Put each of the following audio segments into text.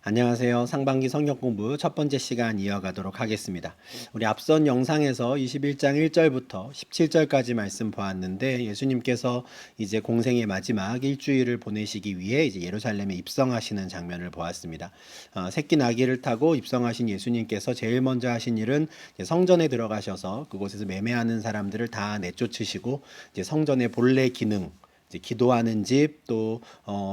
안녕하세요. 상반기 성경 공부 첫 번째 시간 이어가도록 하겠습니다. 우리 앞선 영상에서 21장 1절부터 17절까지 말씀 보았는데 예수님께서 이제 공생의 마지막 일주일을 보내시기 위해 이제 예루살렘에 입성하시는 장면을 보았습니다. 새끼 나귀를 타고 입성하신 예수님께서 제일 먼저 하신 일은 성전에 들어가셔서 그곳에서 매매하는 사람들을 다 내쫓으시고 이제 성전의 본래 기능 이제 기도하는 집, 또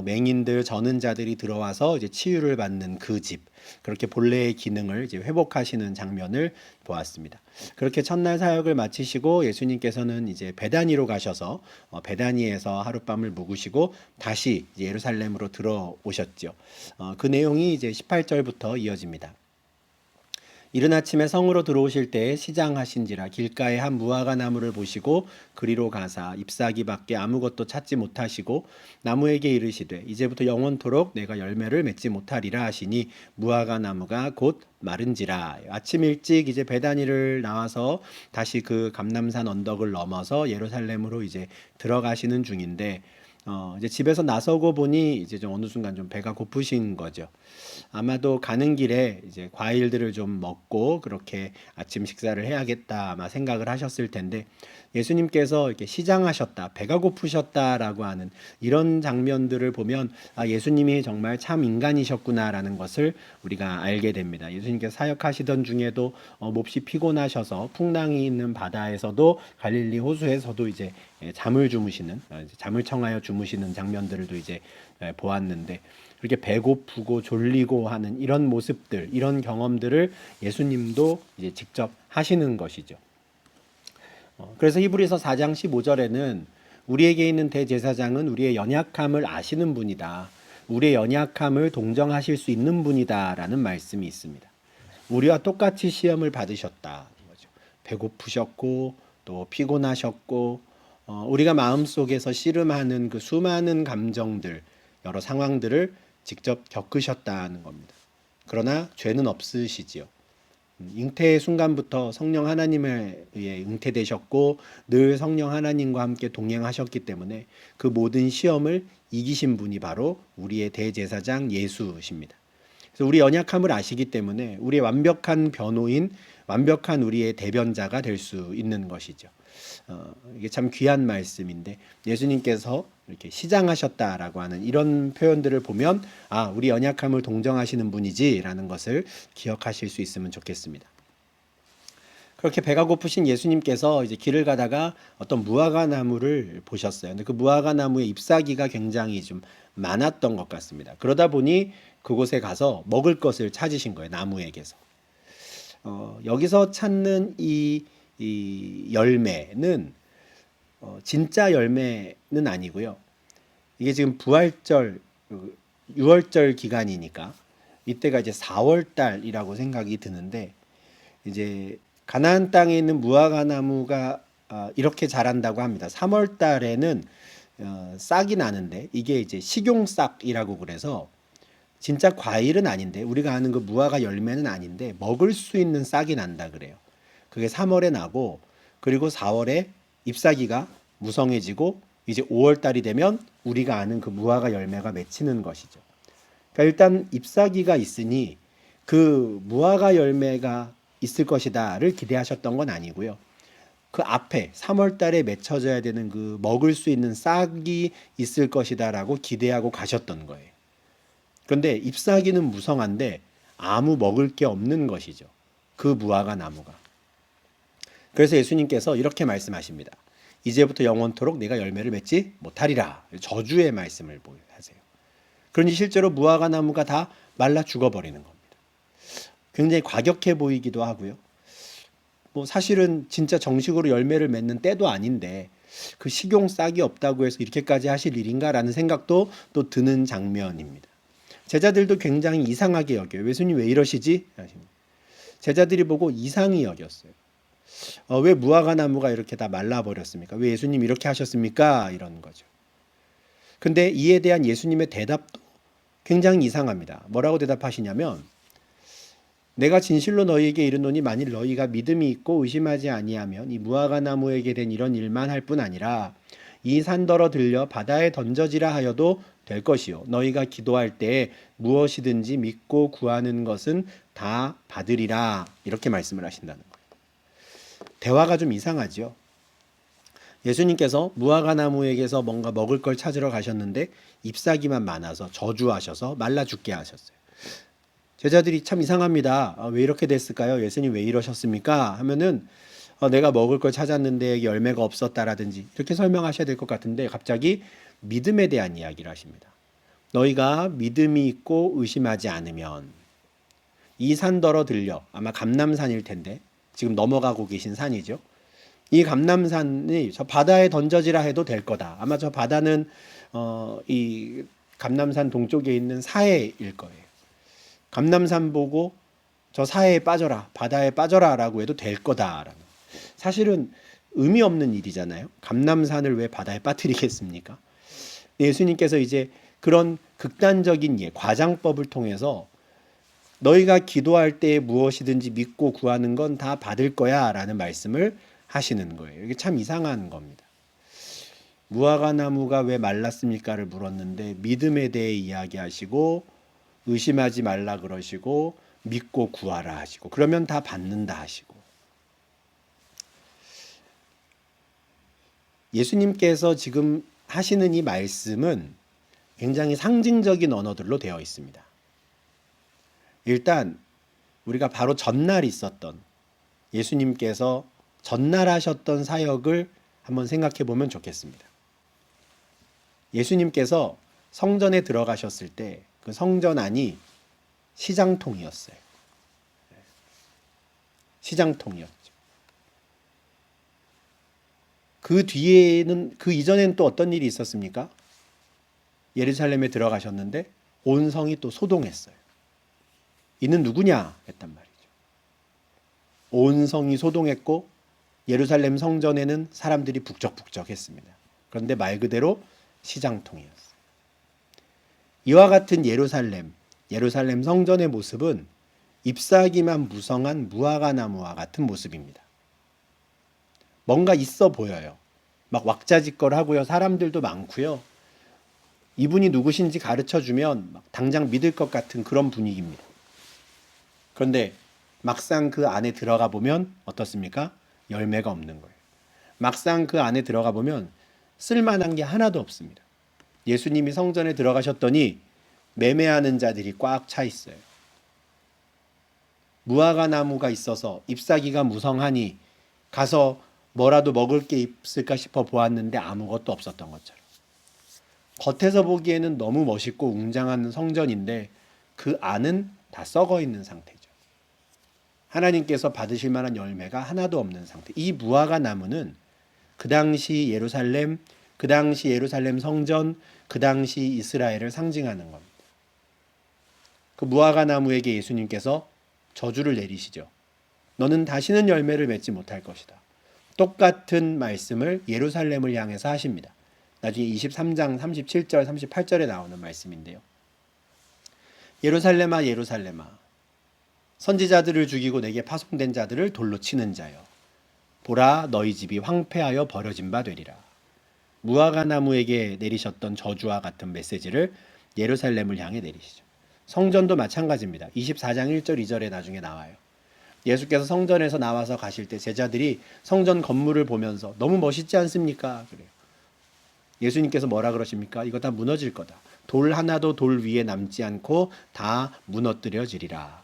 맹인들, 저는 자들이 들어와서 이제 치유를 받는 그 집, 그렇게 본래의 기능을 이제 회복하시는 장면을 보았습니다. 그렇게 첫날 사역을 마치시고 예수님께서는 이제 베다니로 가셔서 베다니에서 하룻밤을 묵으시고 다시 이제 예루살렘으로 들어오셨죠. 그 내용이 이제 18절부터 이어집니다. 이른 아침에 성으로 들어오실 때에 시장하신지라 길가에 한 무화과 나무를 보시고 그리로 가사 잎사귀 밖에 아무것도 찾지 못하시고 나무에게 이르시되 이제부터 영원토록 내가 열매를 맺지 못하리라 하시니 무화과 나무가 곧 마른지라. 아침 일찍 이제 베다니를 나와서 다시 그 감람산 언덕을 넘어서 예루살렘으로 이제 들어가시는 중인데 이제 집에서 나서고 보니 이제 좀 어느 순간 좀 배가 고프신 거죠. 아마도 가는 길에 이제 과일들을 좀 먹고 그렇게 아침 식사를 해야겠다 아마 생각을 하셨을 텐데 예수님께서 이렇게 시장하셨다, 배가 고프셨다라고 하는 이런 장면들을 보면 예수님이 정말 참 인간이셨구나라는 것을 우리가 알게 됩니다. 예수님께서 사역하시던 중에도 몹시 피곤하셔서 풍랑이 있는 바다에서도 갈릴리 호수에서도 이제 잠을 주무시는 잠을 청하여 주무시는 장면들도 이제 보았는데 그렇게 배고프고 졸리고 하는 이런 모습들, 이런 경험들을 예수님도 이제 직접 하시는 것이죠. 그래서 히브리서 4장 15절에는 우리에게 있는 대제사장은 우리의 연약함을 아시는 분이다. 우리의 연약함을 동정하실 수 있는 분이다라는 말씀이 있습니다. 우리와 똑같이 시험을 받으셨다. 배고프셨고 또 피곤하셨고 우리가 마음속에서 씨름하는 그 수많은 감정들, 여러 상황들을 직접 겪으셨다는 겁니다. 그러나 죄는 없으시지요. 잉태의 순간부터 성령 하나님에 의해 잉태되셨고 늘 성령 하나님과 함께 동행하셨기 때문에 그 모든 시험을 이기신 분이 바로 우리의 대제사장 예수십니다. 그래서 우리 연약함을 아시기 때문에 우리의 완벽한 변호인, 완벽한 우리의 대변자가 될 수 있는 것이죠. 이게 참 귀한 말씀인데 예수님께서 이렇게 시장하셨다라고 하는 이런 표현들을 보면 우리 연약함을 동정하시는 분이지라는 것을 기억하실 수 있으면 좋겠습니다. 그렇게 배가 고프신 예수님께서 이제 길을 가다가 어떤 무화과 나무를 보셨어요. 근데 그 무화과 나무의 잎사귀가 굉장히 좀 많았던 것 같습니다. 그러다 보니 그곳에 가서 먹을 것을 찾으신 거예요. 나무에게서. 여기서 찾는 이 열매는 진짜 열매는 아니고요. 이게 지금 부활절 6월절 기간이니까 이때가 이제 4월 달이라고 생각이 드는데 이제 가나안 땅에 있는 무화과 나무가 이렇게 자란다고 합니다. 3월 달에는 싹이 나는데 이게 이제 식용싹이라고 그래서 진짜 과일은 아닌데 우리가 아는 그 무화과 열매는 아닌데 먹을 수 있는 싹이 난다 그래요. 그게 3월에 나고 그리고 4월에 잎사귀가 무성해지고 이제 5월 달이 되면 우리가 아는 그 무화과 열매가 맺히는 것이죠. 그러니까 일단 잎사귀가 있으니 그 무화과 열매가 있을 것이다를 기대하셨던 건 아니고요. 그 앞에 3월 달에 맺혀져야 되는 그 먹을 수 있는 싹이 있을 것이다라고 기대하고 가셨던 거예요. 그런데 잎사귀는 무성한데 아무 먹을 게 없는 것이죠. 그 무화과 나무가. 그래서 예수님께서 이렇게 말씀하십니다. 이제부터 영원토록 내가 열매를 맺지 못하리라. 저주의 말씀을 하세요. 그러니 실제로 무화과 나무가 다 말라 죽어버리는 겁니다. 굉장히 과격해 보이기도 하고요. 사실은 진짜 정식으로 열매를 맺는 때도 아닌데 그 식용 싹이 없다고 해서 이렇게까지 하실 일인가라는 생각도 또 드는 장면입니다. 제자들도 굉장히 이상하게 여겨요. 예수님 왜 이러시지? 제자들이 보고 이상히 여겼어요. 왜 무화과 나무가 이렇게 다 말라버렸습니까? 왜 예수님 이렇게 하셨습니까? 이런 거죠. 근데 이에 대한 예수님의 대답도 굉장히 이상합니다. 뭐라고 대답하시냐면 내가 진실로 너희에게 이르노니 만일 너희가 믿음이 있고 의심하지 아니하면 이 무화과 나무에게 된 이런 일만 할 뿐 아니라 이 산더러 들려 바다에 던져지라 하여도 될 것이요 너희가 기도할 때 무엇이든지 믿고 구하는 것은 다 받으리라 이렇게 말씀을 하신다는 거예요. 대화가 좀 이상하죠. 예수님께서 무화과 나무에게서 뭔가 먹을 걸 찾으러 가셨는데 잎사귀만 많아서 저주하셔서 말라 죽게 하셨어요. 제자들이 참 이상합니다. 왜 이렇게 됐을까요? 예수님 왜 이러셨습니까? 하면은 내가 먹을 걸 찾았는데 열매가 없었다라든지 이렇게 설명하셔야 될 것 같은데 갑자기 믿음에 대한 이야기를 하십니다. 너희가 믿음이 있고 의심하지 않으면 이 산더러 들려 아마 감람산일 텐데 지금 넘어가고 계신 산이죠. 이 감람산이 저 바다에 던져지라 해도 될 거다. 아마 저 바다는 이 감람산 동쪽에 있는 사해일 거예요. 감람산 보고 저 사해에 빠져라, 바다에 빠져라라고 해도 될 거다라는. 사실은 의미 없는 일이잖아요. 감람산을 왜 바다에 빠뜨리겠습니까? 예수님께서 이제 그런 극단적인 과장법을 통해서 너희가 기도할 때 무엇이든지 믿고 구하는 건 다 받을 거야 라는 말씀을 하시는 거예요. 이게 참 이상한 겁니다. 무화과 나무가 왜 말랐습니까를 물었는데 믿음에 대해 이야기하시고 의심하지 말라 그러시고 믿고 구하라 하시고 그러면 다 받는다 하시고 예수님께서 지금 하시는 이 말씀은 굉장히 상징적인 언어들로 되어 있습니다. 일단 우리가 바로 전날 있었던 예수님께서 전날 하셨던 사역을 한번 생각해 보면 좋겠습니다. 예수님께서 성전에 들어가셨을 때 그 성전 안이 시장통이었어요. 시장통이었죠. 그 뒤에는 그 이전에는 또 어떤 일이 있었습니까? 예루살렘에 들어가셨는데 온 성이 또 소동했어요. 이는 누구냐 했단 말이죠. 온 성이 소동했고 예루살렘 성전에는 사람들이 북적북적했습니다. 그런데 말 그대로 시장통이었어요. 이와 같은 예루살렘 성전의 모습은 잎사귀만 무성한 무화과 나무와 같은 모습입니다. 뭔가 있어 보여요. 막 왁자지껄하고요. 사람들도 많고요. 이분이 누구신지 가르쳐주면 막 당장 믿을 것 같은 그런 분위기입니다. 그런데 막상 그 안에 들어가 보면 어떻습니까? 열매가 없는 거예요. 막상 그 안에 들어가 보면 쓸만한 게 하나도 없습니다. 예수님이 성전에 들어가셨더니 매매하는 자들이 꽉 차 있어요. 무화과 나무가 있어서 잎사귀가 무성하니 가서 뭐라도 먹을 게 있을까 싶어 보았는데 아무것도 없었던 것처럼. 겉에서 보기에는 너무 멋있고 웅장한 성전인데 그 안은 다 썩어 있는 상태죠. 하나님께서 받으실 만한 열매가 하나도 없는 상태. 이 무화과 나무는 그 당시 예루살렘 성전, 그 당시 이스라엘을 상징하는 겁니다. 그 무화과 나무에게 예수님께서 저주를 내리시죠. 너는 다시는 열매를 맺지 못할 것이다. 똑같은 말씀을 예루살렘을 향해서 하십니다. 나중에 23장 37절 38절에 나오는 말씀인데요. 예루살렘아 예루살렘아 선지자들을 죽이고 내게 파송된 자들을 돌로 치는 자여 보라 너희 집이 황폐하여 버려진 바 되리라. 무화과 나무에게 내리셨던 저주와 같은 메시지를 예루살렘을 향해 내리시죠. 성전도 마찬가지입니다. 24장 1절 2절에 나중에 나와요. 예수께서 성전에서 나와서 가실 때 제자들이 성전 건물을 보면서 너무 멋있지 않습니까? 그래요. 예수님께서 뭐라 그러십니까? 이거 다 무너질 거다. 돌 하나도 돌 위에 남지 않고 다 무너뜨려지리라.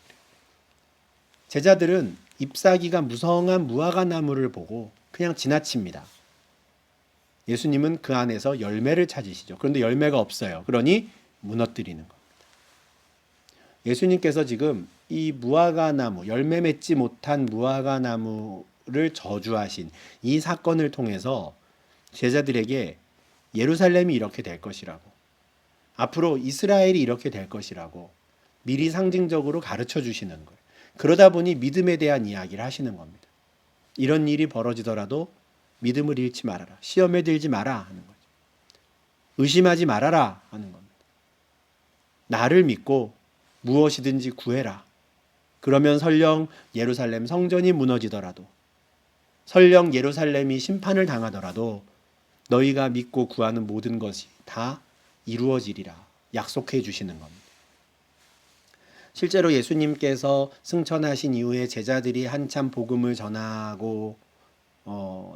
제자들은 잎사귀가 무성한 무화과 나무를 보고 그냥 지나칩니다. 예수님은 그 안에서 열매를 찾으시죠. 그런데 열매가 없어요. 그러니 무너뜨리는 겁니다. 예수님께서 지금 이 무화과 나무, 열매 맺지 못한 무화과 나무를 저주하신 이 사건을 통해서 제자들에게 예루살렘이 이렇게 될 것이라고, 앞으로 이스라엘이 이렇게 될 것이라고 미리 상징적으로 가르쳐 주시는 거예요. 그러다 보니 믿음에 대한 이야기를 하시는 겁니다. 이런 일이 벌어지더라도 믿음을 잃지 말아라. 시험에 들지 마라 하는 거죠. 의심하지 말아라 하는 겁니다. 나를 믿고 무엇이든지 구해라. 그러면 설령 예루살렘 성전이 무너지더라도, 설령 예루살렘이 심판을 당하더라도 너희가 믿고 구하는 모든 것이 다 이루어지리라 약속해 주시는 겁니다. 실제로 예수님께서 승천하신 이후에 제자들이 한참 복음을 전하고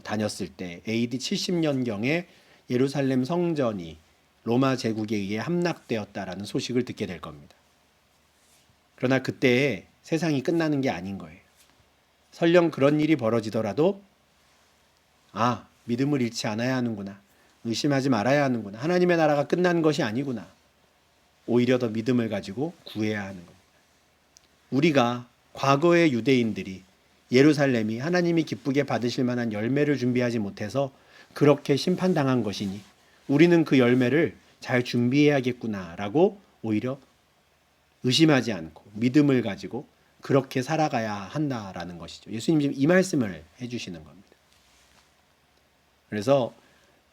다녔을 때 AD 70년경에 예루살렘 성전이 로마 제국에 의해 함락되었다라는 소식을 듣게 될 겁니다. 그러나 그때에 세상이 끝나는 게 아닌 거예요. 설령 그런 일이 벌어지더라도 믿음을 잃지 않아야 하는구나. 의심하지 말아야 하는구나. 하나님의 나라가 끝난 것이 아니구나. 오히려 더 믿음을 가지고 구해야 하는 겁니다. 우리가 과거의 유대인들이 예루살렘이 하나님이 기쁘게 받으실 만한 열매를 준비하지 못해서 그렇게 심판당한 것이니 우리는 그 열매를 잘 준비해야겠구나라고 오히려 의심하지 않고 믿음을 가지고 그렇게 살아가야 한다라는 것이죠. 예수님 지금 이 말씀을 해주시는 겁니다. 그래서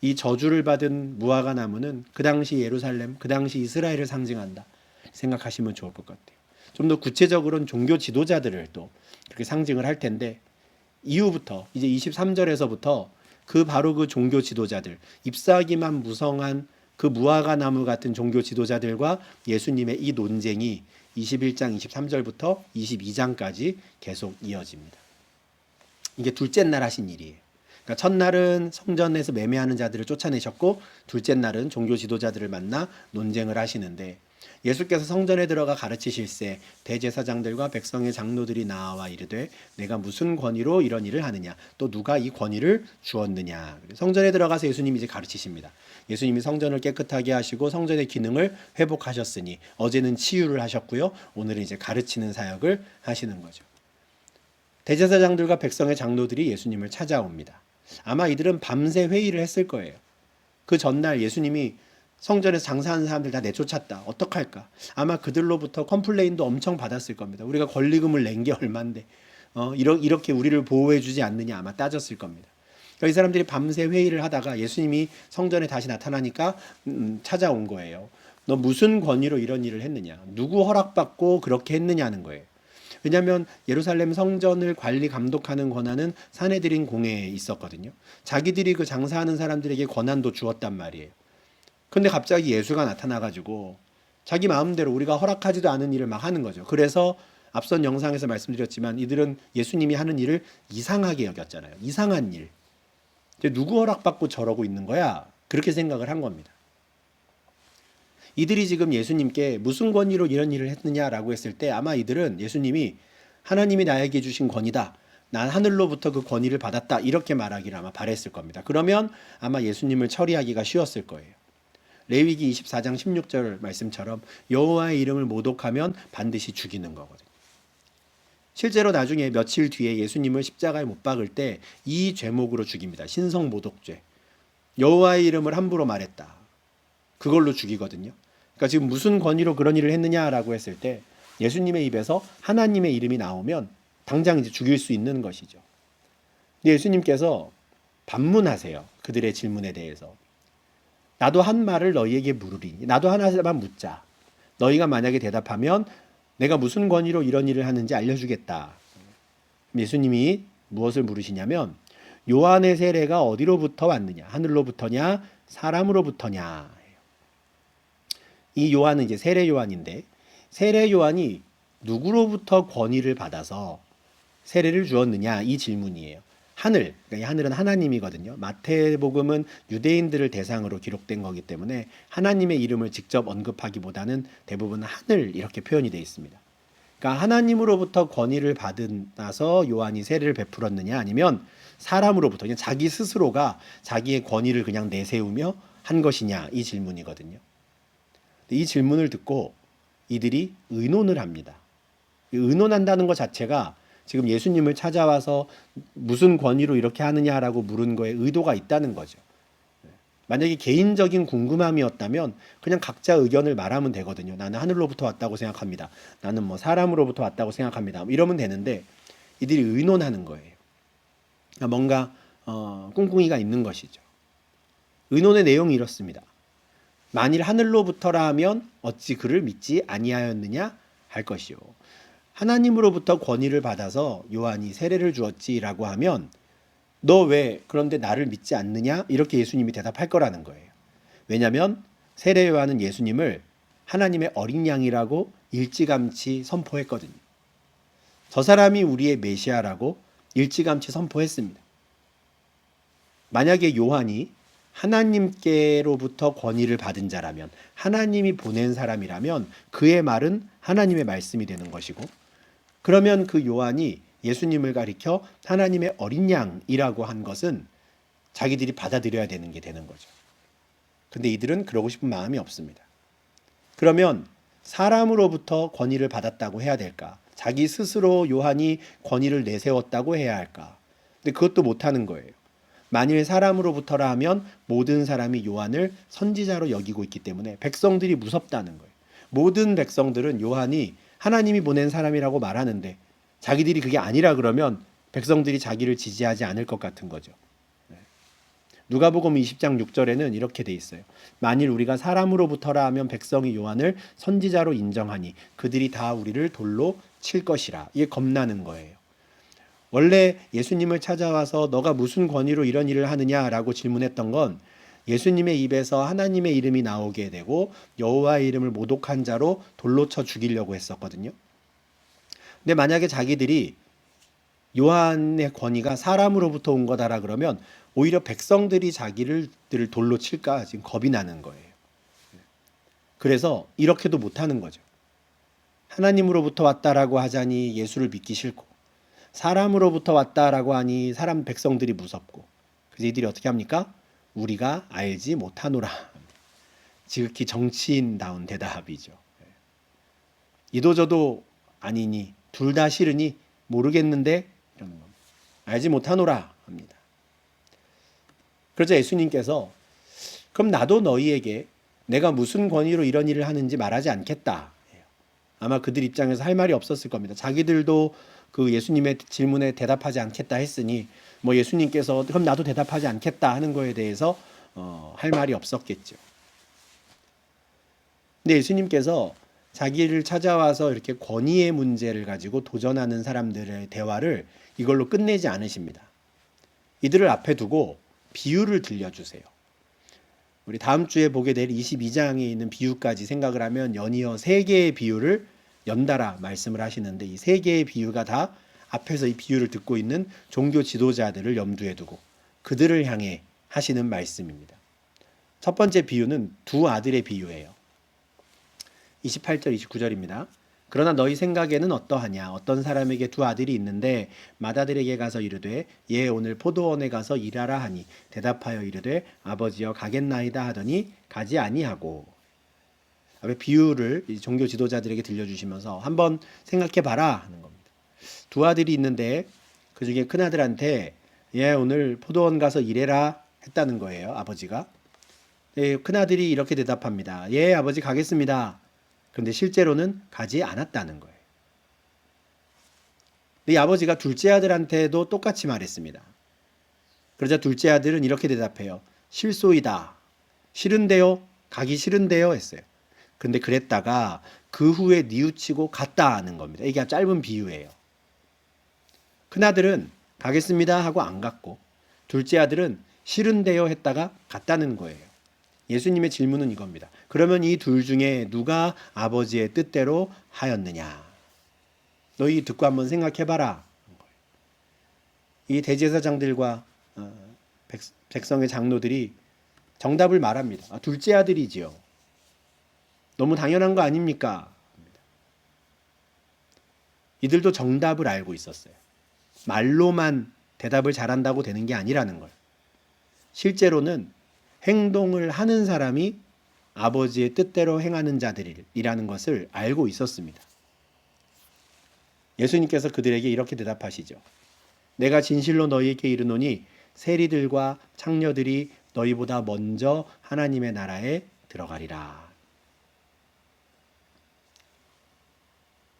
이 저주를 받은 무화과 나무는 그 당시 예루살렘, 그 당시 이스라엘을 상징한다 생각하시면 좋을 것 같아요. 좀 더 구체적으로는 종교 지도자들을 또 그렇게 상징을 할 텐데 이후부터 이제 23절에서부터 바로 그 종교 지도자들, 잎사귀만 무성한 그 무화과 나무 같은 종교 지도자들과 예수님의 이 논쟁이 21장 23절부터 22장까지 계속 이어집니다. 이게 둘째 날 하신 일이에요. 그러니까 첫날은 성전에서 매매하는 자들을 쫓아내셨고 둘째 날은 종교 지도자들을 만나 논쟁을 하시는데 예수께서 성전에 들어가 가르치실새 대제사장들과 백성의 장로들이 나와 이르되 내가 무슨 권위로 이런 일을 하느냐 또 누가 이 권위를 주었느냐. 성전에 들어가서 예수님이 이제 가르치십니다. 예수님이 성전을 깨끗하게 하시고 성전의 기능을 회복하셨으니 어제는 치유를 하셨고요. 오늘은 이제 가르치는 사역을 하시는 거죠. 대제사장들과 백성의 장로들이 예수님을 찾아옵니다. 아마 이들은 밤새 회의를 했을 거예요. 그 전날 예수님이 성전에서 장사하는 사람들 다 내쫓았다. 어떡할까? 아마 그들로부터 컴플레인도 엄청 받았을 겁니다. 우리가 권리금을 낸 게 얼만데 이렇게 우리를 보호해 주지 않느냐 아마 따졌을 겁니다. 그러니까 이 사람들이 밤새 회의를 하다가 예수님이 성전에 다시 나타나니까 찾아온 거예요. 너 무슨 권위로 이런 일을 했느냐? 누구 허락받고 그렇게 했느냐는 거예요. 왜냐하면 예루살렘 성전을 관리 감독하는 권한은 산헤드린 공회에 있었거든요. 자기들이 그 장사하는 사람들에게 권한도 주었단 말이에요. 근데 갑자기 예수가 나타나가지고 자기 마음대로 우리가 허락하지도 않은 일을 막 하는 거죠. 그래서 앞선 영상에서 말씀드렸지만 이들은 예수님이 하는 일을 이상하게 여겼잖아요. 이상한 일. 누구 허락받고 저러고 있는 거야? 그렇게 생각을 한 겁니다. 이들이 지금 예수님께 무슨 권위로 이런 일을 했느냐라고 했을 때 아마 이들은 예수님이 하나님이 나에게 주신 권위다. 난 하늘로부터 그 권위를 받았다. 이렇게 말하기를 아마 바랬을 겁니다. 그러면 아마 예수님을 처리하기가 쉬웠을 거예요. 레위기 24장 16절 말씀처럼 여호와의 이름을 모독하면 반드시 죽이는 거거든요. 실제로 나중에 며칠 뒤에 예수님을 십자가에 못 박을 때 이 죄목으로 죽입니다. 신성모독죄. 여호와의 이름을 함부로 말했다. 그걸로 죽이거든요. 그러니까 지금 무슨 권위로 그런 일을 했느냐라고 했을 때 예수님의 입에서 하나님의 이름이 나오면 당장 이제 죽일 수 있는 것이죠. 근데 예수님께서 반문하세요. 그들의 질문에 대해서. 나도 한 말을 너희에게 물으리. 나도 하나만 묻자. 너희가 만약에 대답하면 내가 무슨 권위로 이런 일을 하는지 알려주겠다. 예수님이 무엇을 물으시냐면 요한의 세례가 어디로부터 왔느냐? 하늘로부터냐? 사람으로부터냐? 이 요한은 이제 세례 요한인데 세례 요한이 누구로부터 권위를 받아서 세례를 주었느냐? 이 질문이에요. 하늘, 그러니까 하늘은 하나님이거든요. 마태복음은 유대인들을 대상으로 기록된 거기 때문에 하나님의 이름을 직접 언급하기보다는 대부분 하늘 이렇게 표현이 되어 있습니다. 그러니까 하나님으로부터 권위를 받아서 요한이 세례를 베풀었느냐 아니면 사람으로부터 그냥 자기 스스로가 자기의 권위를 그냥 내세우며 한 것이냐 이 질문이거든요. 이 질문을 듣고 이들이 의논을 합니다. 의논한다는 것 자체가 지금 예수님을 찾아와서 무슨 권위로 이렇게 하느냐라고 물은 거에 의도가 있다는 거죠. 만약에 개인적인 궁금함이었다면 그냥 각자 의견을 말하면 되거든요. 나는 하늘로부터 왔다고 생각합니다. 나는 뭐 사람으로부터 왔다고 생각합니다. 이러면 되는데 이들이 의논하는 거예요. 그러니까 뭔가 꿍꿍이가 있는 것이죠. 의논의 내용이 이렇습니다. 만일 하늘로부터라 하면 어찌 그를 믿지 아니하였느냐 할 것이요. 하나님으로부터 권위를 받아서 요한이 세례를 주었지라고 하면 너 왜 그런데 나를 믿지 않느냐? 이렇게 예수님이 대답할 거라는 거예요. 왜냐하면 세례 요한은 예수님을 하나님의 어린 양이라고 일찌감치 선포했거든요. 저 사람이 우리의 메시아라고 일찌감치 선포했습니다. 만약에 요한이 하나님께로부터 권위를 받은 자라면, 하나님이 보낸 사람이라면 그의 말은 하나님의 말씀이 되는 것이고, 그러면 그 요한이 예수님을 가리켜 하나님의 어린 양이라고 한 것은 자기들이 받아들여야 되는 게 되는 거죠. 근데 이들은 그러고 싶은 마음이 없습니다. 그러면 사람으로부터 권위를 받았다고 해야 될까? 자기 스스로 요한이 권위를 내세웠다고 해야 할까? 근데 그것도 못하는 거예요. 만일 사람으로부터라 하면 모든 사람이 요한을 선지자로 여기고 있기 때문에 백성들이 무섭다는 거예요. 모든 백성들은 요한이 하나님이 보낸 사람이라고 말하는데 자기들이 그게 아니라 그러면 백성들이 자기를 지지하지 않을 것 같은 거죠. 누가복음 20장 6절에는 이렇게 돼 있어요. 만일 우리가 사람으로부터라 하면 백성이 요한을 선지자로 인정하니 그들이 다 우리를 돌로 칠 것이라. 이게 겁나는 거예요. 원래 예수님을 찾아와서 너가 무슨 권위로 이런 일을 하느냐라고 질문했던 건 예수님의 입에서 하나님의 이름이 나오게 되고 여호와의 이름을 모독한 자로 돌로 쳐 죽이려고 했었거든요. 근데 만약에 자기들이 요한의 권위가 사람으로부터 온 거다라 그러면 오히려 백성들이 자기를 돌로 칠까 지금 겁이 나는 거예요. 그래서 이렇게도 못하는 거죠. 하나님으로부터 왔다라고 하자니 예수를 믿기 싫고, 사람으로부터 왔다라고 하니 사람 백성들이 무섭고, 그래서 이들이 어떻게 합니까? 우리가 알지 못하노라. 지극히 정치인다운 대답이죠. 이도저도 아니니 둘 다 싫으니 모르겠는데 이러는 겁니다. 알지 못하노라 합니다. 그러자 예수님께서 그럼 나도 너희에게 내가 무슨 권위로 이런 일을 하는지 말하지 않겠다. 아마 그들 입장에서 할 말이 없었을 겁니다. 자기들도 그 예수님의 질문에 대답하지 않겠다 했으니 뭐 예수님께서 그럼 나도 대답하지 않겠다 하는 거에 대해서 할 말이 없었겠죠. 근데 예수님께서 자기를 찾아와서 이렇게 권위의 문제를 가지고 도전하는 사람들의 대화를 이걸로 끝내지 않으십니다. 이들을 앞에 두고 비유를 들려주세요. 우리 다음 주에 보게 될 22장에 있는 비유까지 생각을 하면 연이어 3개의 비유를 연달아 말씀을 하시는데 이 3개의 비유가 다 앞에서 이 비유를 듣고 있는 종교 지도자들을 염두에 두고 그들을 향해 하시는 말씀입니다. 첫 번째 비유는 두 아들의 비유예요. 28절 29절입니다. 그러나 너희 생각에는 어떠하냐? 어떤 사람에게 두 아들이 있는데 맏아들에게 가서 이르되 예 오늘 포도원에 가서 일하라 하니 대답하여 이르되 아버지여 가겠나이다 하더니 가지 아니하고. 앞에 비유를 종교 지도자들에게 들려주시면서 한번 생각해봐라 하는 겁니다. 두 아들이 있는데 그 중에 큰아들한테 예 오늘 포도원 가서 일해라 했다는 거예요. 아버지가. 예, 큰아들이 이렇게 대답합니다. 예 아버지 가겠습니다. 그런데 실제로는 가지 않았다는 거예요. 이 아버지가 둘째 아들한테도 똑같이 말했습니다. 그러자 둘째 아들은 이렇게 대답해요. 실소이다. 싫은데요? 가기 싫은데요? 했어요. 근데 그랬다가 그 후에 뉘우치고 갔다 하는 겁니다. 이게 짧은 비유예요. 큰아들은 가겠습니다 하고 안 갔고 둘째 아들은 싫은데요 했다가 갔다는 거예요. 예수님의 질문은 이겁니다. 그러면 이 둘 중에 누가 아버지의 뜻대로 하였느냐? 너희 듣고 한번 생각해봐라. 이 대제사장들과 백성의 장로들이 정답을 말합니다. 둘째 아들이지요. 너무 당연한 거 아닙니까? 이들도 정답을 알고 있었어요. 말로만 대답을 잘한다고 되는 게 아니라는 걸. 실제로는 행동을 하는 사람이 아버지의 뜻대로 행하는 자들이라는 것을 알고 있었습니다. 예수님께서 그들에게 이렇게 대답하시죠. 내가 진실로 너희에게 이르노니 세리들과 창녀들이 너희보다 먼저 하나님의 나라에 들어가리라.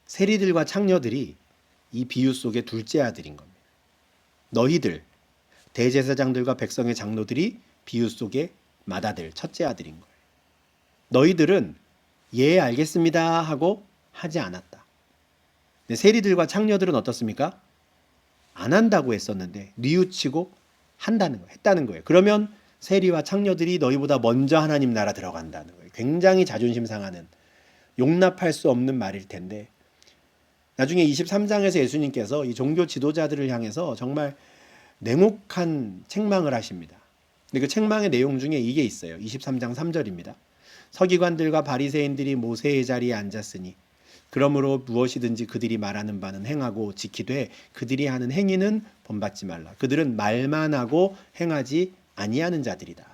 세리들과 창녀들이 이 비유 속의 둘째 아들인 겁니다. 너희들, 대제사장들과 백성의 장로들이 비유 속의 맏아들, 첫째 아들인 거예요. 너희들은 예 알겠습니다 하고 하지 않았다. 근데 세리들과 창녀들은 어떻습니까? 안 한다고 했었는데 뉘우치고 한다는 거예요. 했다는 거예요. 그러면 세리와 창녀들이 너희보다 먼저 하나님 나라 들어간다는 거예요. 굉장히 자존심 상하는, 용납할 수 없는 말일 텐데, 나중에 23장에서 예수님께서 이 종교 지도자들을 향해서 정말 냉혹한 책망을 하십니다. 근데 그 책망의 내용 중에 이게 있어요. 23장 3절입니다. 서기관들과 바리새인들이 모세의 자리에 앉았으니 그러므로 무엇이든지 그들이 말하는 바는 행하고 지키되 그들이 하는 행위는 본받지 말라. 그들은 말만 하고 행하지 아니하는 자들이다.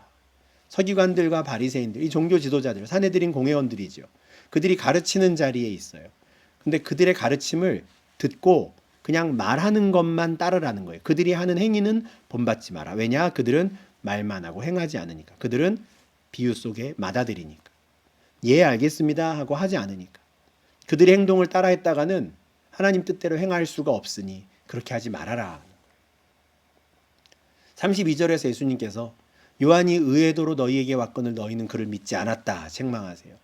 서기관들과 바리새인들, 이 종교 지도자들, 산헤드린 공회원들이죠. 그들이 가르치는 자리에 있어요. 근데 그들의 가르침을 듣고 그냥 말하는 것만 따르라는 거예요. 그들이 하는 행위는 본받지 마라. 왜냐? 그들은 말만 하고 행하지 않으니까. 그들은 비유 속에 맏아들이니까. 예, 알겠습니다 하고 하지 않으니까. 그들의 행동을 따라했다가는 하나님 뜻대로 행할 수가 없으니 그렇게 하지 말아라. 32절에서 예수님께서 요한이 의회도로 너희에게 왔거늘 너희는 그를 믿지 않았다 책망하세요.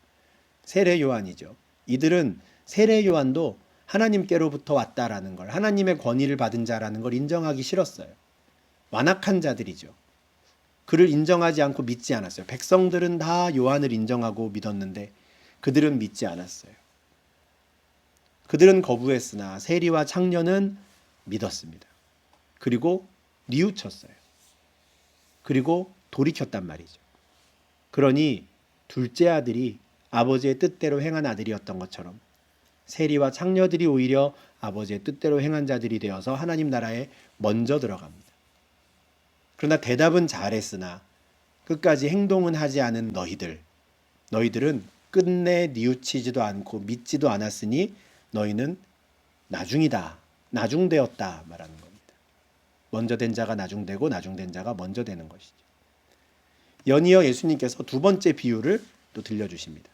세례 요한이죠. 이들은 세례 요한도 하나님께로부터 왔다라는 걸, 하나님의 권위를 받은 자라는 걸 인정하기 싫었어요. 완악한 자들이죠. 그를 인정하지 않고 믿지 않았어요. 백성들은 다 요한을 인정하고 믿었는데 그들은 믿지 않았어요. 그들은 거부했으나 세리와 창녀는 믿었습니다. 그리고 뉘우쳤어요. 그리고 돌이켰단 말이죠. 그러니 둘째 아들이 아버지의 뜻대로 행한 아들이었던 것처럼 세리와 창녀들이 오히려 아버지의 뜻대로 행한 자들이 되어서 하나님 나라에 먼저 들어갑니다. 그러나 대답은 잘했으나 끝까지 행동은 하지 않은 너희들은 끝내 뉘우치지도 않고 믿지도 않았으니 너희는 나중되었다 말하는 겁니다. 먼저 된 자가 나중되고 나중된 자가 먼저 되는 것이죠. 연이어 예수님께서 두 번째 비유를 또 들려주십니다.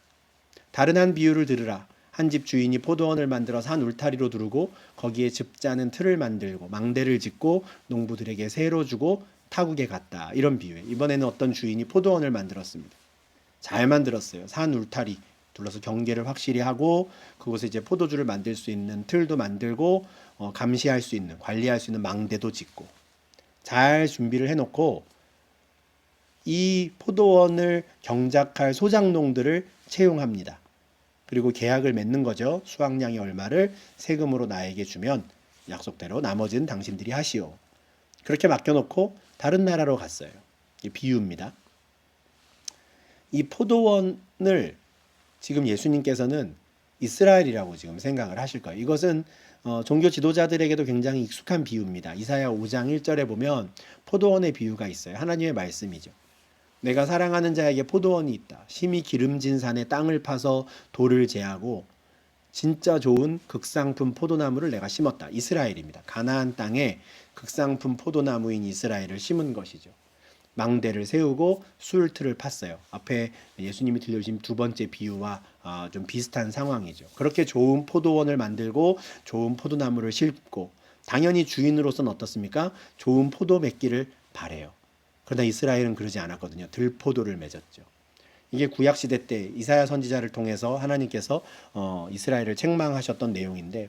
다른 한 비유를 들으라. 한 집 주인이 포도원을 만들어 산 울타리로 두르고 거기에 즙자는 틀을 만들고 망대를 짓고 농부들에게 세로 주고 타국에 갔다. 이런 비유예요. 이번에는 어떤 주인이 포도원을 만들었습니다. 잘 만들었어요. 산 울타리 둘러서 경계를 확실히 하고 그곳에 이제 포도주를 만들 수 있는 틀도 만들고 감시할 수 있는, 관리할 수 있는 망대도 짓고 잘 준비를 해놓고 이 포도원을 경작할 소작농들을 채용합니다. 그리고 계약을 맺는 거죠. 수확량의 얼마를 세금으로 나에게 주면 약속대로 나머지는 당신들이 하시오. 그렇게 맡겨놓고 다른 나라로 갔어요. 이게 비유입니다. 이 포도원을 지금 예수님께서는 이스라엘이라고 지금 생각을 하실 거예요. 이것은 종교 지도자들에게도 굉장히 익숙한 비유입니다. 이사야 5장 1절에 보면 포도원의 비유가 있어요. 하나님의 말씀이죠. 내가 사랑하는 자에게 포도원이 있다. 심히 기름진 산에 땅을 파서 돌을 제하고 진짜 좋은 극상품 포도나무를 내가 심었다. 이스라엘입니다. 가나안 땅에 극상품 포도나무인 이스라엘을 심은 것이죠. 망대를 세우고 수울틀을 팠어요. 앞에 예수님이 들려주신 두 번째 비유와 좀 비슷한 상황이죠. 그렇게 좋은 포도원을 만들고 좋은 포도나무를 심고 당연히 주인으로서는 어떻습니까? 좋은 포도 맺기를 바래요. 그러나 이스라엘은 그러지 않았거든요. 들포도를 맺었죠. 이게 구약시대 때 이사야 선지자를 통해서 하나님께서 이스라엘을 책망하셨던 내용인데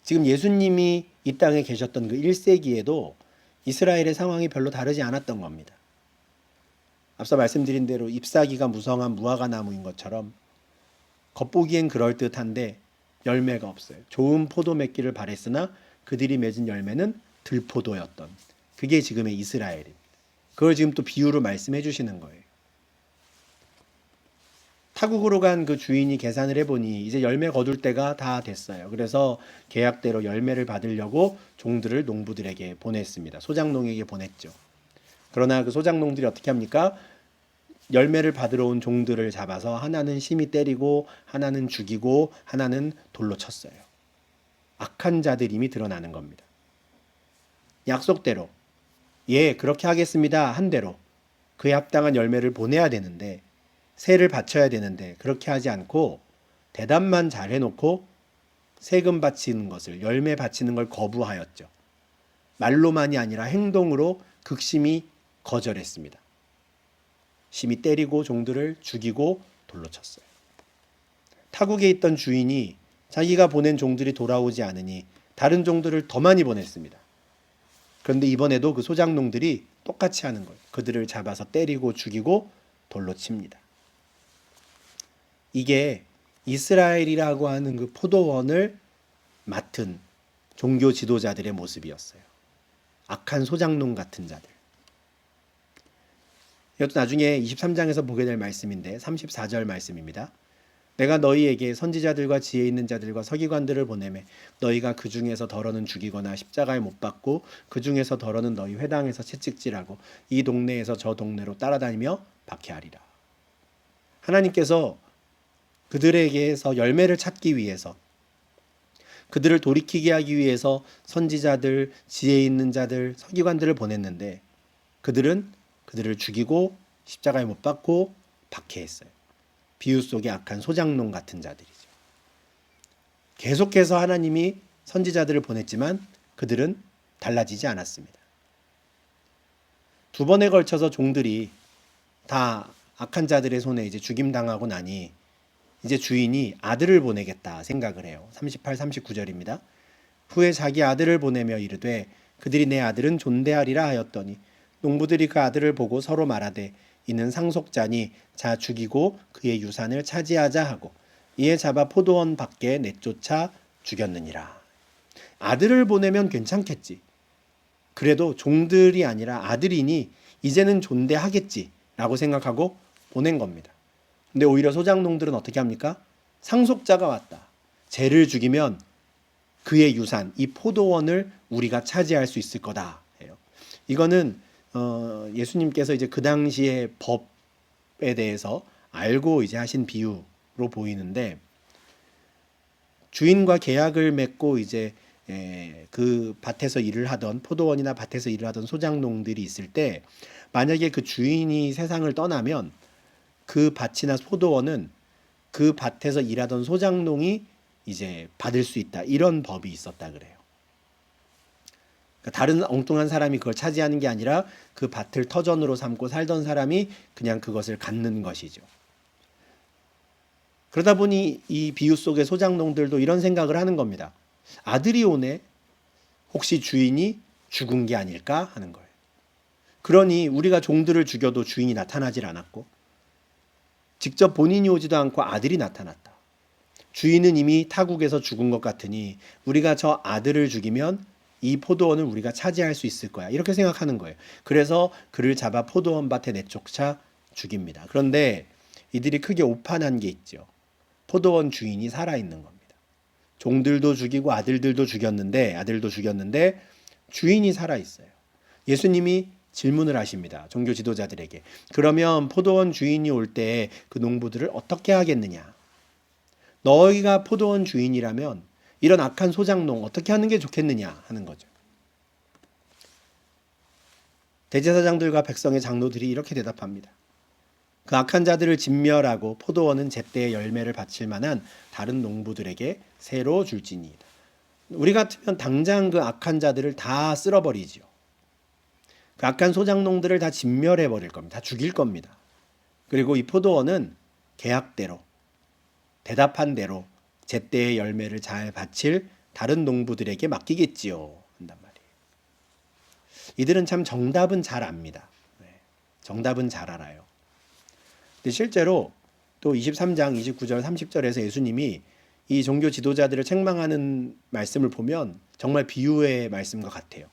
지금 예수님이 이 땅에 계셨던 그 1세기에도 이스라엘의 상황이 별로 다르지 않았던 겁니다. 앞서 말씀드린 대로 잎사귀가 무성한 무화과 나무인 것처럼 겉보기엔 그럴듯한데 열매가 없어요. 좋은 포도 맺기를 바랬으나 그들이 맺은 열매는 들포도였던, 그게 지금의 이스라엘입니다. 그걸 지금 또 비유로 말씀해 주시는 거예요. 타국으로 간 그 주인이 계산을 해보니 이제 열매 거둘 때가 다 됐어요. 그래서 계약대로 열매를 받으려고 종들을 농부들에게 보냈습니다. 소작농에게 보냈죠. 그러나 그 소작농들이 어떻게 합니까? 열매를 받으러 온 종들을 잡아서 하나는 심히 때리고 하나는 죽이고 하나는 돌로 쳤어요. 악한 자들임이 드러나는 겁니다. 약속대로 예, 그렇게 하겠습니다 한 대로 그에 합당한 열매를 보내야 되는데, 세를 바쳐야 되는데 그렇게 하지 않고 대답만 잘 해놓고 세금 바치는 것을, 열매 바치는 걸 거부하였죠. 말로만이 아니라 행동으로 극심히 거절했습니다. 심히 때리고 종들을 죽이고 돌로 쳤어요. 타국에 있던 주인이 자기가 보낸 종들이 돌아오지 않으니 다른 종들을 더 많이 보냈습니다. 그런데 이번에도 그 소작농들이 똑같이 하는 거예요. 그들을 잡아서 때리고 죽이고 돌로 칩니다. 이게 이스라엘이라고 하는 그 포도원을 맡은 종교 지도자들의 모습이었어요. 악한 소장농 같은 자들. 이것도 나중에 23장에서 보게 될 말씀인데 34절 말씀입니다. 내가 너희에게 선지자들과 지혜 있는 자들과 서기관들을 보내매 너희가 그 중에서 덜어는 죽이거나 십자가에 못 박고 그 중에서 덜어는 너희 회당에서 채찍질하고 이 동네에서 저 동네로 따라다니며 박해하리라. 하나님께서 그들에게서 열매를 찾기 위해서, 그들을 돌이키게 하기 위해서 선지자들, 지혜 있는 자들, 서기관들을 보냈는데 그들은 그들을 죽이고 십자가에 못 박고 박해했어요. 비유 속의 악한 소장농 같은 자들이죠. 계속해서 하나님이 선지자들을 보냈지만 그들은 달라지지 않았습니다. 두 번에 걸쳐서 종들이 다 악한 자들의 손에 이제 죽임당하고 나니 이제 주인이 아들을 보내겠다 생각을 해요. 38, 39절입니다. 후에 자기 아들을 보내며 이르되 그들이 내 아들은 존대하리라 하였더니 농부들이 그 아들을 보고 서로 말하되 이는 상속자니 자 죽이고 그의 유산을 차지하자 하고 이에 잡아 포도원 밖에 내쫓아 죽였느니라. 아들을 보내면 괜찮겠지. 그래도 종들이 아니라 아들이니 이제는 존대하겠지 라고 생각하고 보낸 겁니다. 근데 오히려 소장농들은 어떻게 합니까? 상속자가 왔다. 쟤를 죽이면 그의 유산, 이 포도원을 우리가 차지할 수 있을 거다 해요. 이거는 예수님께서 이제 그 당시의 법에 대해서 알고 이제 하신 비유로 보이는데, 주인과 계약을 맺고 이제 그 밭에서 일을 하던, 포도원이나 밭에서 일을 하던 소장농들이 있을 때 만약에 그 주인이 세상을 떠나면 그 밭이나 포도원은 그 밭에서 일하던 소장농이 이제 받을 수 있다, 이런 법이 있었다 그래요. 그러니까 다른 엉뚱한 사람이 그걸 차지하는 게 아니라 그 밭을 터전으로 삼고 살던 사람이 그냥 그것을 갖는 것이죠. 그러다 보니 이 비유 속의 소장농들도 이런 생각을 하는 겁니다. 아들이 오네, 혹시 주인이 죽은 게 아닐까 하는 거예요. 그러니 우리가 종들을 죽여도 주인이 나타나질 않았고 직접 본인이 오지도 않고 아들이 나타났다. 주인은 이미 타국에서 죽은 것 같으니 우리가 저 아들을 죽이면 이 포도원을 우리가 차지할 수 있을 거야, 이렇게 생각하는 거예요. 그래서 그를 잡아 포도원 밭에 내쫓아 죽입니다. 그런데 이들이 크게 오판한 게 있죠. 포도원 주인이 살아있는 겁니다. 종들도 죽이고 아들도 죽였는데 주인이 살아있어요. 예수님이 질문을 하십니다. 종교 지도자들에게. 그러면 포도원 주인이 올 때 그 농부들을 어떻게 하겠느냐? 너희가 포도원 주인이라면 이런 악한 소장농 어떻게 하는 게 좋겠느냐 하는 거죠. 대제사장들과 백성의 장로들이 이렇게 대답합니다. 그 악한 자들을 진멸하고 포도원은 제때의 열매를 바칠 만한 다른 농부들에게 새로 줄지니이다. 우리 같으면 당장 그 악한 자들을 다 쓸어버리지요. 그 악한 소장농들을 다 진멸해 버릴 겁니다. 다 죽일 겁니다. 그리고 이 포도원은 계약대로, 대답한 대로 제때의 열매를 잘 바칠 다른 농부들에게 맡기겠지요 한단 말이에요. 이들은 참 정답은 잘 압니다. 정답은 잘 알아요. 근데 실제로 또 23장 29절 30절에서 예수님이 이 종교 지도자들을 책망하는 말씀을 보면 정말 비유의 말씀과 같아요.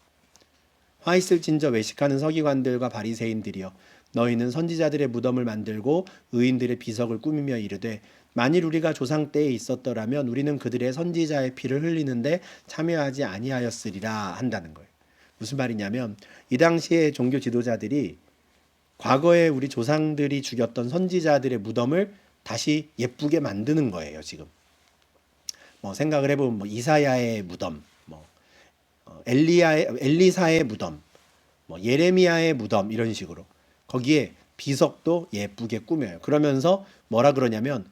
화 있을진저 외식하는 서기관들과 바리새인들이여, 너희는 선지자들의 무덤을 만들고 의인들의 비석을 꾸미며 이르되 만일 우리가 조상 때에 있었더라면 우리는 그들의 선지자의 피를 흘리는데 참여하지 아니하였으리라 한다는 거예요. 무슨 말이냐면 이 당시에 종교 지도자들이 과거에 우리 조상들이 죽였던 선지자들의 무덤을 다시 예쁘게 만드는 거예요. 지금 생각을 해보면 이사야의 무덤, 엘리사의 무덤, 예레미야의 무덤, 이런 식으로 거기에 비석도 예쁘게 꾸며요. 그러면서 뭐라 그러냐면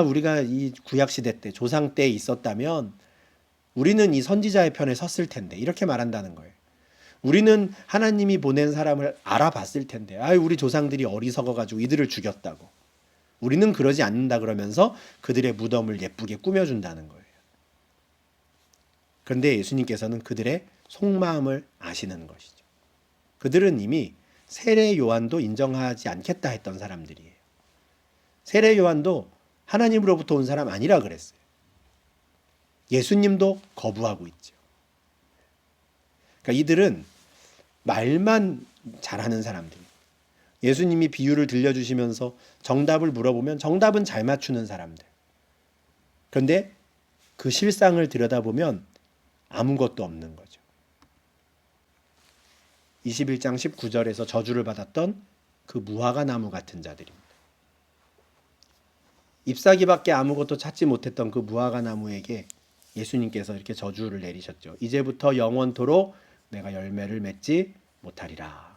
우리가 이 구약시대 때 조상 때에 있었다면 우리는 이 선지자의 편에 섰을 텐데, 이렇게 말한다는 거예요. 우리는 하나님이 보낸 사람을 알아봤을 텐데 우리 조상들이 어리석어가지고 이들을 죽였다고. 우리는 그러지 않는다 그러면서 그들의 무덤을 예쁘게 꾸며준다는 거예요. 그런데 예수님께서는 그들의 속마음을 아시는 것이죠. 그들은 이미 세례 요한도 인정하지 않겠다 했던 사람들이에요. 세례 요한도 하나님으로부터 온 사람 아니라 그랬어요. 예수님도 거부하고 있죠. 그러니까 이들은 말만 잘하는 사람들이에요. 예수님이 비유를 들려주시면서 정답을 물어보면 정답은 잘 맞추는 사람들. 그런데 그 실상을 들여다보면 아무것도 없는 거죠. 21장 19절에서 저주를 받았던 그 무화과 나무 같은 자들입니다. 잎사귀밖에 아무것도 찾지 못했던 그 무화과 나무에게 예수님께서 이렇게 저주를 내리셨죠. 이제부터 영원토록 내가 열매를 맺지 못하리라.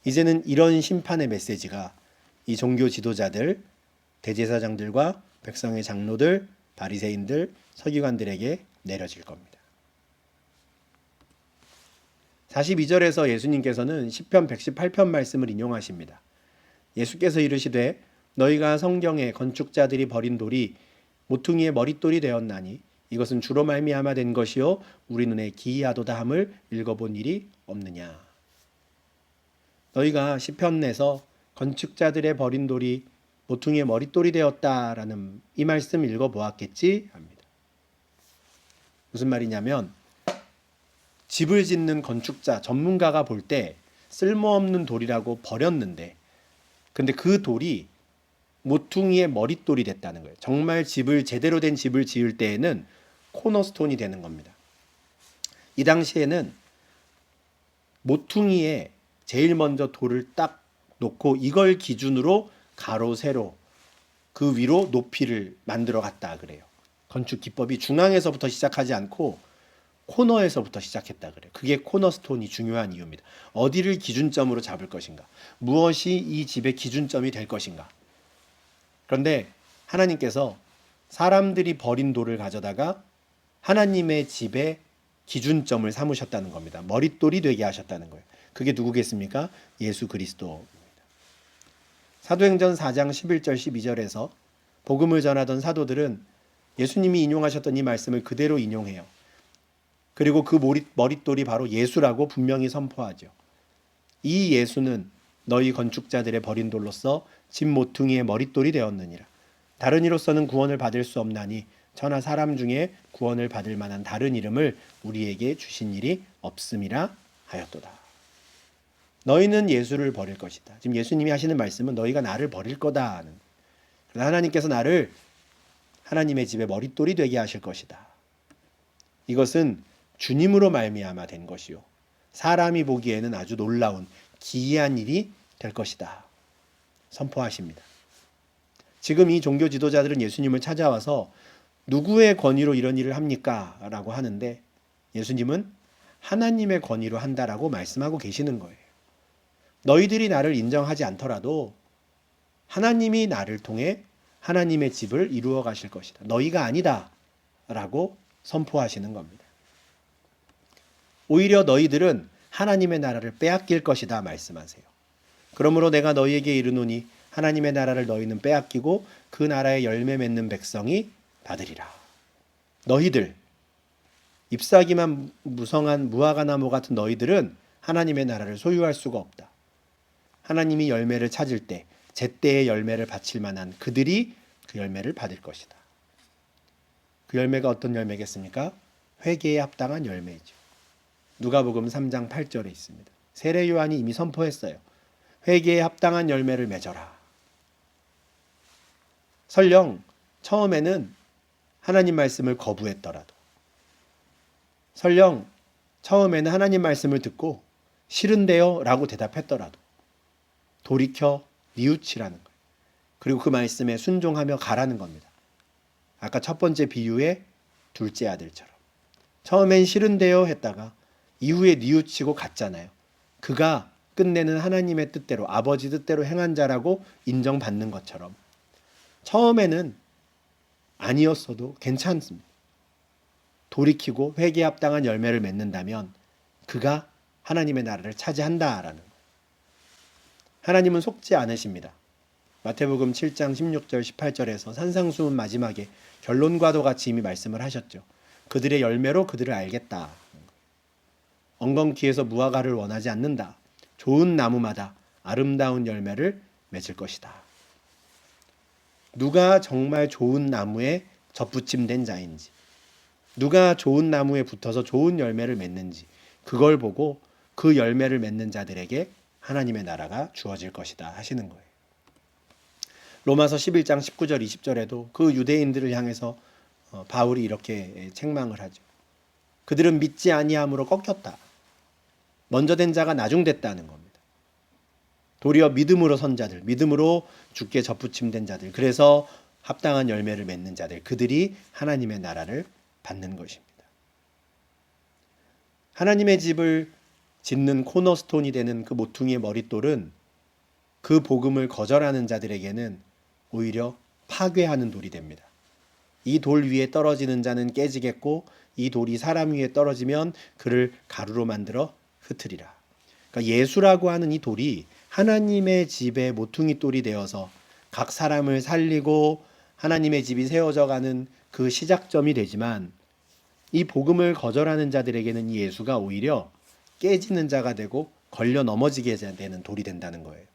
이제는 이런 심판의 메시지가 이 종교 지도자들, 대제사장들과 백성의 장로들, 바리새인들, 서기관들에게 내려질 겁니다. 42절에서 예수님께서는 시편 118편 말씀을 인용하십니다. 예수께서 이르시되 너희가 성경에 건축자들이 버린 돌이 모퉁이의 머릿돌이 되었나니 이것은 주로 말미암아 된 것이요 우리 눈에 기이하도다 함을 읽어본 일이 없느냐. 너희가 시편에서 건축자들의 버린 돌이 모퉁이의 머릿돌이 되었다라는 이 말씀 읽어보았겠지 합니다. 무슨 말이냐면 집을 짓는 건축자, 전문가가 볼 때 쓸모없는 돌이라고 버렸는데 근데 그 돌이 모퉁이의 머릿돌이 됐다는 거예요. 정말 제대로 된 집을 지을 때에는 코너스톤이 되는 겁니다. 이 당시에는 모퉁이에 제일 먼저 돌을 딱 놓고 이걸 기준으로 가로, 세로 그 위로 높이를 만들어 갔다 그래요. 건축 기법이 중앙에서부터 시작하지 않고 코너에서부터 시작했다 그래요. 그게 코너스톤이 중요한 이유입니다. 어디를 기준점으로 잡을 것인가? 무엇이 이 집의 기준점이 될 것인가? 그런데 하나님께서 사람들이 버린 돌을 가져다가 하나님의 집의 기준점을 삼으셨다는 겁니다. 머릿돌이 되게 하셨다는 거예요. 그게 누구겠습니까? 예수 그리스도입니다. 사도행전 4장 11절 12절에서 복음을 전하던 사도들은 예수님이 인용하셨던 이 말씀을 그대로 인용해요. 그리고 그 머릿돌이 바로 예수라고 분명히 선포하죠. 이 예수는 너희 건축자들의 버린 돌로서 집 모퉁이의 머릿돌이 되었느니라. 다른 이로서는 구원을 받을 수 없나니 천하 사람 중에 구원을 받을 만한 다른 이름을 우리에게 주신 일이 없음이라 하였도다. 너희는 예수를 버릴 것이다. 지금 예수님이 하시는 말씀은 너희가 나를 버릴 거다 하는. 그러나 하나님께서 나를 하나님의 집에 머릿돌이 되게 하실 것이다. 이것은 주님으로 말미암아 된 것이요 사람이 보기에는 아주 놀라운 기이한 일이 될 것이다. 선포하십니다. 지금 이 종교 지도자들은 예수님을 찾아와서 누구의 권위로 이런 일을 합니까? 라고 하는데 예수님은 하나님의 권위로 한다라고 말씀하고 계시는 거예요. 너희들이 나를 인정하지 않더라도 하나님이 나를 통해 하나님의 집을 이루어 가실 것이다. 너희가 아니다 라고 선포하시는 겁니다. 오히려 너희들은 하나님의 나라를 빼앗길 것이다 말씀하세요. 그러므로 내가 너희에게 이르노니 하나님의 나라를 너희는 빼앗기고 그 나라의 열매 맺는 백성이 받으리라. 너희들, 잎사귀만 무성한 무화과 나무 같은 너희들은 하나님의 나라를 소유할 수가 없다. 하나님이 열매를 찾을 때 제때의 열매를 바칠 만한 그들이 그 열매를 받을 것이다. 그 열매가 어떤 열매겠습니까? 회개에 합당한 열매이죠. 누가복음 3장 8절에 있습니다. 세례 요한이 이미 선포했어요. 회개에 합당한 열매를 맺어라. 설령 처음에는 하나님 말씀을 거부했더라도, 설령 처음에는 하나님 말씀을 듣고 싫은데요 라고 대답했더라도 돌이켜 뉘우치라는 거예요. 그리고 그 말씀에 순종하며 가라는 겁니다. 아까 첫 번째 비유의 둘째 아들처럼 처음엔 싫은데요 했다가 이후에 뉘우치고 갔잖아요. 그가 끝내는 하나님의 뜻대로 아버지 뜻대로 행한 자라고 인정받는 것처럼 처음에는 아니었어도 괜찮습니다. 돌이키고 회개에 합당한 열매를 맺는다면 그가 하나님의 나라를 차지한다라는 거예요. 하나님은 속지 않으십니다. 마태복음 7장 16절 18절에서 산상수훈 마지막에 결론과도 같이 이미 말씀을 하셨죠. 그들의 열매로 그들을 알겠다. 엉겅퀴에서 무화과를 원하지 않는다. 좋은 나무마다 아름다운 열매를 맺을 것이다. 누가 정말 좋은 나무에 접붙임된 자인지, 누가 좋은 나무에 붙어서 좋은 열매를 맺는지, 그걸 보고 그 열매를 맺는 자들에게 하나님의 나라가 주어질 것이다 하시는 거예요. 로마서 11장 19절 20절에도 그 유대인들을 향해서 바울이 이렇게 책망을 하죠. 그들은 믿지 아니함으로 꺾였다. 먼저 된 자가 나중됐다는 겁니다. 도리어 믿음으로 선 자들, 믿음으로 주께 접붙임된 자들, 그래서 합당한 열매를 맺는 자들, 그들이 하나님의 나라를 받는 것입니다. 하나님의 집을 짓는 코너스톤이 되는 그 모퉁이의 머릿돌은 그 복음을 거절하는 자들에게는 오히려 파괴하는 돌이 됩니다. 이 돌 위에 떨어지는 자는 깨지겠고 이 돌이 사람 위에 떨어지면 그를 가루로 만들어 흩으리라. 그러니까 예수라고 하는 이 돌이 하나님의 집의 모퉁이 돌이 되어서 각 사람을 살리고 하나님의 집이 세워져 가는 그 시작점이 되지만 이 복음을 거절하는 자들에게는 이 예수가 오히려 깨지는 자가 되고 걸려 넘어지게 되는 돌이 된다는 거예요.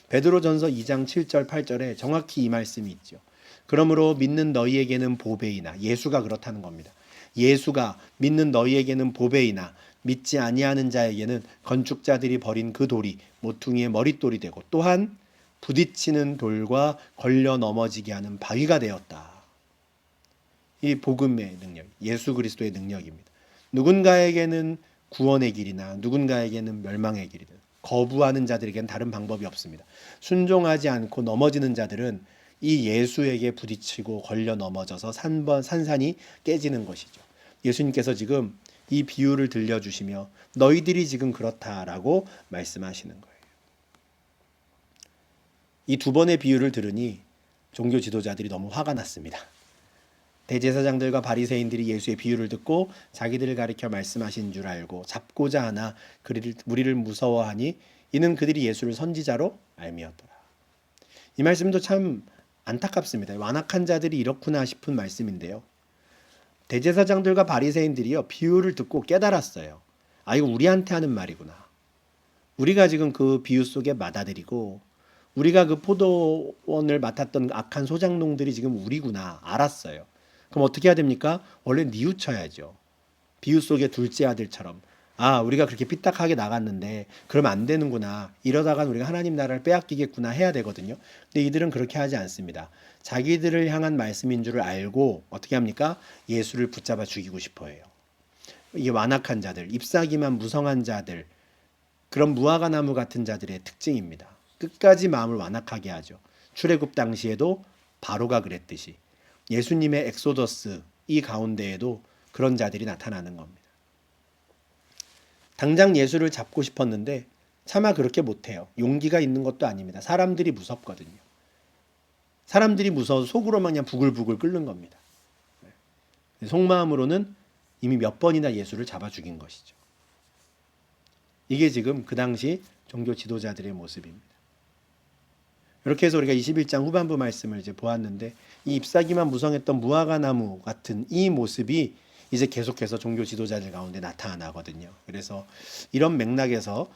베드로전서 2장 7절 8절에 정확히 이 말씀이 있죠. 그러므로 믿는 너희에게는 보배이나, 예수가 그렇다는 겁니다. 예수가 믿는 너희에게는 보배이나 믿지 아니하는 자에게는 건축자들이 버린 그 돌이 모퉁이의 머릿돌이 되고 또한 부딪히는 돌과 걸려 넘어지게 하는 바위가 되었다. 이 복음의 능력, 예수 그리스도의 능력입니다. 누군가에게는 구원의 길이나 누군가에게는 멸망의 길이든 거부하는 자들에게는 다른 방법이 없습니다. 순종하지 않고 넘어지는 자들은 이 예수에게 부딪히고 걸려 넘어져서 산산이 깨지는 것이죠. 예수님께서 지금 이 비유를 들려주시며 너희들이 지금 그렇다라고 말씀하시는 거예요. 이 두 번의 비유를 들으니 종교 지도자들이 너무 화가 났습니다. 대제사장들과 바리새인들이 예수의 비유를 듣고 자기들을 가리켜 말씀하신 줄 알고 잡고자 하나 우리를 무서워하니 이는 그들이 예수를 선지자로 알미었더라. 이 말씀도 참 안타깝습니다. 완악한 자들이 이렇구나 싶은 말씀인데요. 대제사장들과 바리새인들이요 비유를 듣고 깨달았어요. 아, 이거 우리한테 하는 말이구나. 우리가 지금 그 비유 속에 맏아들이고 우리가 그 포도원을 맡았던 악한 소장농들이 지금 우리구나 알았어요. 그럼 어떻게 해야 됩니까? 원래 뉘우쳐야죠. 비유 속의 둘째 아들처럼. 아, 우리가 그렇게 삐딱하게 나갔는데 그러면 안 되는구나. 이러다간 우리가 하나님 나라를 빼앗기겠구나 해야 되거든요. 근데 이들은 그렇게 하지 않습니다. 자기들을 향한 말씀인 줄 알고 어떻게 합니까? 예수를 붙잡아 죽이고 싶어 해요. 이게 완악한 자들, 잎사귀만 무성한 자들, 그런 무화과 나무 같은 자들의 특징입니다. 끝까지 마음을 완악하게 하죠. 출애굽 당시에도 바로가 그랬듯이 예수님의 엑소더스 이 가운데에도 그런 자들이 나타나는 겁니다. 당장 예수를 잡고 싶었는데 차마 그렇게 못해요. 용기가 있는 것도 아닙니다. 사람들이 무섭거든요. 사람들이 무서워서 속으로만 그냥 부글부글 끓는 겁니다. 속마음으로는 이미 몇 번이나 예수를 잡아 죽인 것이죠. 이게 지금 그 당시 종교 지도자들의 모습입니다. 이렇게 해서 우리가 21장 후반부 말씀을 이제 보았는데 이 잎사귀만 무성했던 무화과 나무 같은 이 모습이 이제 계속해서 종교 지도자들 가운데 나타나거든요. 그래서 이런 맥락에서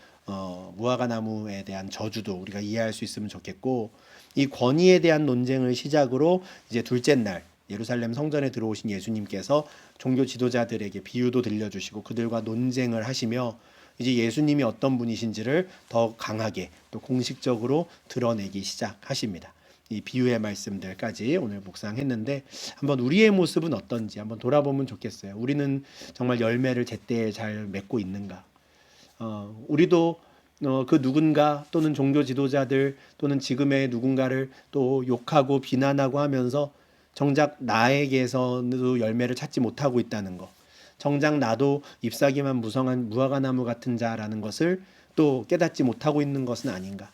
무화과 나무에 대한 저주도 우리가 이해할 수 있으면 좋겠고 이 권위에 대한 논쟁을 시작으로 이제 둘째 날 예루살렘 성전에 들어오신 예수님께서 종교 지도자들에게 비유도 들려주시고 그들과 논쟁을 하시며 이제 예수님이 어떤 분이신지를 더 강하게 또 공식적으로 드러내기 시작하십니다. 이 비유의 말씀들까지 오늘 묵상했는데 한번 우리의 모습은 어떤지 한번 돌아보면 좋겠어요. 우리는 정말 열매를 제때에 잘 맺고 있는가? 우리도 그 누군가 또는 종교 지도자들 또는 지금의 누군가를 또 욕하고 비난하고 하면서 정작 나에게서도 열매를 찾지 못하고 있다는 거. 정작 나도 잎사귀만 무성한 무화과 나무 같은 자라는 것을 또 깨닫지 못하고 있는 것은 아닌가.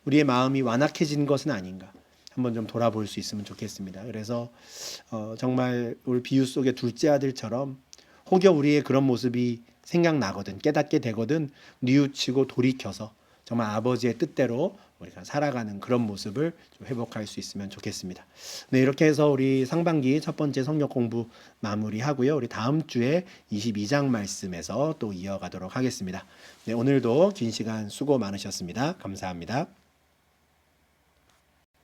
우리의 마음이 완악해진 것은 아닌가. 한번 좀 돌아볼 수 있으면 좋겠습니다. 그래서 정말 우리 비유 속의 둘째 아들처럼 혹여 우리의 그런 모습이 생각나거든 깨닫게 되거든 뉘우치고 돌이켜서 정말 아버지의 뜻대로 우리가 살아가는 그런 모습을 좀 회복할 수 있으면 좋겠습니다. 네, 이렇게 해서 우리 상반기 첫 번째 성경 공부 마무리하고요. 우리 다음 주에 22장 말씀에서 또 이어가도록 하겠습니다. 네, 오늘도 긴 시간 수고 많으셨습니다. 감사합니다.